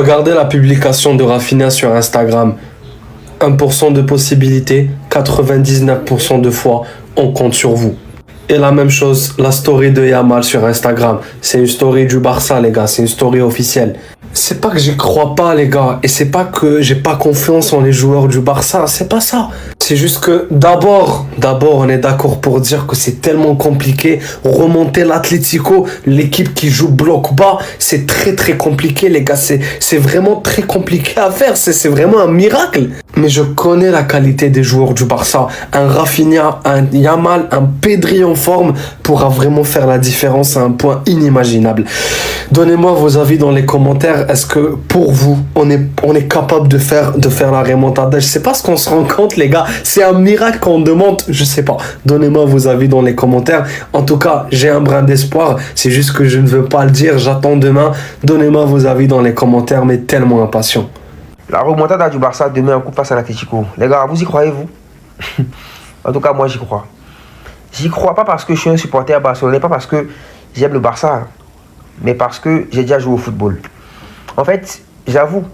Regardez la publication de Rafinha sur Instagram. 1% de possibilité, 99% de fois, on compte sur vous. Et la même chose, la story de Yamal sur Instagram. C'est une story du Barça, les gars. C'est une story officielle. C'est pas que j'y crois pas, les gars. Et c'est pas que j'ai pas confiance en les joueurs du Barça. C'est pas ça. C'est juste que d'abord, on est d'accord pour dire que c'est tellement compliqué. Remonter l'Atlético, l'équipe qui joue bloc bas, c'est très compliqué, les gars. C'est vraiment très compliqué à faire. C'est vraiment un miracle. Mais je connais la qualité des joueurs du Barça. Un Rafinha, un Yamal, un Pedri en forme pourra vraiment faire la différence à un point inimaginable. Donnez-moi vos avis dans les commentaires. Est-ce que pour vous, on est capable de faire la remontada? Je sais pas ce qu'on se rend compte, les gars. C'est un miracle qu'on demande. Je sais pas. Donnez-moi vos avis dans les commentaires. En tout cas, j'ai un brin d'espoir. C'est juste que je ne veux pas le dire. J'attends demain. Donnez-moi vos avis dans les commentaires, mais tellement impatient. La remontada du Barça demain en coup face à l'Atlético. Les gars, vous y croyez-vous? En tout cas, moi, j'y crois. J'y crois pas parce que je suis un supporter barcelonais, pas parce que j'aime le Barça, mais parce que j'ai déjà joué au football. En fait, je l'avoue,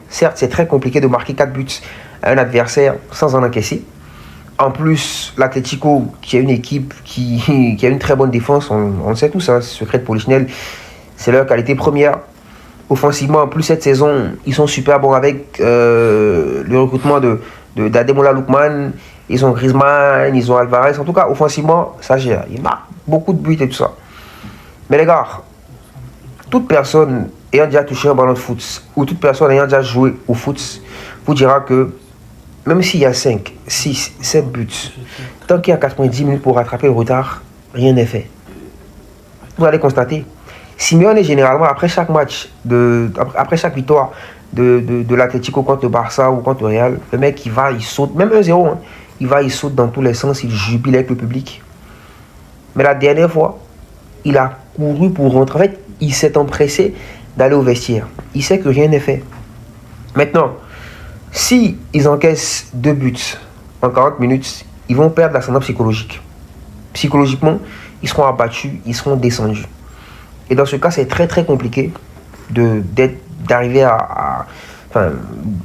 certes, c'est très compliqué de marquer 4 buts à un adversaire sans en encaisser. En plus, l'Atlético, qui est une équipe qui a une très bonne défense, on le sait tous, hein, secret de Polichinelle, c'est leur qualité première. Offensivement, en plus, cette saison, ils sont super bons avec le recrutement d'Ademola Lookman. Ils ont Griezmann, ils ont Alvarez. En tout cas, offensivement, ça gère. Ils marquent beaucoup de buts et tout ça. Mais les gars, toute personne ayant déjà touché un ballon de foot ou toute personne ayant déjà joué au foot vous dira que même s'il y a 5, 6, 7 buts, tant qu'il y a 90 minutes pour rattraper le retard, rien n'est fait. Vous allez constater. Simeone, généralement, après chaque match, après chaque victoire de l'Atlético contre le Barça ou contre le Real, le mec, il saute, même 1-0, hein, il saute dans tous les sens, il jubile avec le public. Mais la dernière fois, il a couru pour rentrer. En fait, il s'est empressé d'aller au vestiaire. Il sait que rien n'est fait. Maintenant, si ils encaissent 2 buts en 40 minutes, ils vont perdre l'ascendant psychologique. Psychologiquement, ils seront abattus, ils seront descendus. Et dans ce cas, c'est très compliqué d'arriver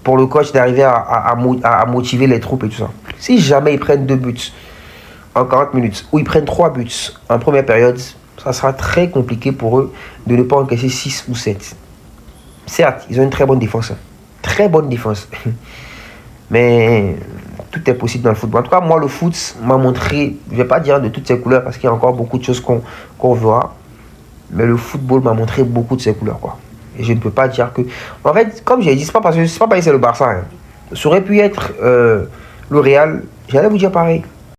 pour le coach d'arriver à motiver les troupes et tout ça. Si jamais ils prennent 2 buts en 40 minutes ou ils prennent 3 buts en première période, ça sera très compliqué pour eux de ne pas encaisser 6 ou 7. Certes, ils ont une très bonne défense. Très bonne défense. Mais tout est possible dans le football. En tout cas, moi, le foot m'a montré, je ne vais pas dire de toutes ses couleurs parce qu'il y a encore beaucoup de choses qu'on verra. Mais le football m'a montré beaucoup de ses couleurs, quoi. Et je ne peux pas dire que... En fait, comme j'ai dit, c'est pas parce que c'est le Barça. Hein. Ça aurait pu être le Real. J'allais vous dire pareil.